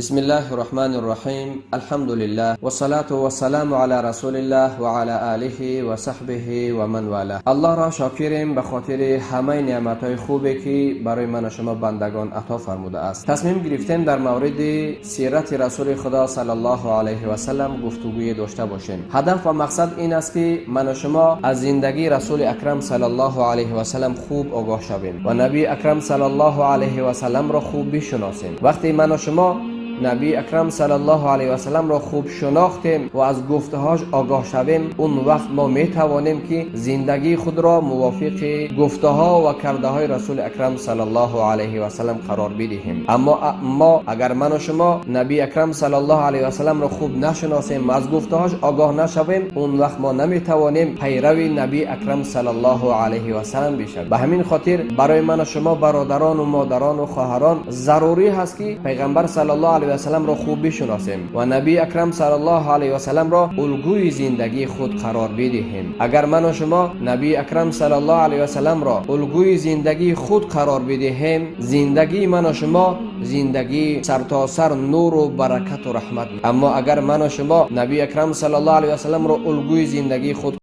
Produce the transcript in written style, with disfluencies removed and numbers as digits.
بسم الله الرحمن الرحیم. الحمد لله و صلاة و سلام علی رسول الله و علی آله و صحبه و من والاه. الله را شاکریم به خاطر همه نعمت‌های خوبی که برای من و شما بندگان عطا فرموده است. تصمیم گرفتیم در مورد سیرت رسول خدا صلی الله علیه و سلم گفتگوی داشته باشیم. هدف و مقصد این است که من و شما از زندگی رسول اکرم صلی الله علیه و سلم خوب آگاه شویم و نبی اکرم صلی الله علیه و سلم را خوب بشناسیم. وقتی من و شما نبی اکرم صلی الله علیه و سلم را خوب شناختیم و از گفته‌هاش آگاه شویم، اون وقت ما می توانیم که زندگی خود را موافق گفته‌ها و کرده‌های رسول اکرم صلی الله علیه و سلم قرار بدهیم. اما اگر من و شما نبی اکرم صلی الله علیه و سلم را خوب نشناسیم و از گفته‌هاش آگاه نشویم، اون وقت ما نمی توانیم پیرو نبی اکرم صلی الله علیه و سلم بشویم. به همین خاطر برای من و شما برادران و مادران و خواهران ضروری هست که پیغمبر صلی الله علیه و سلم را خوب بشناسیم و نبی اکرم صلی الله علیه و سلم را الگوی زندگی خود قرار بدهیم. اگر من و شما نبی اکرم صلی الله علیه و سلم را الگوی زندگی خود قرار بدهیم، زندگی من و شما زندگی سرتاسر نور و برکت و رحمت. اما اگر من و شما نبی اکرم صلی الله علیه و سلم را الگوی زندگی خود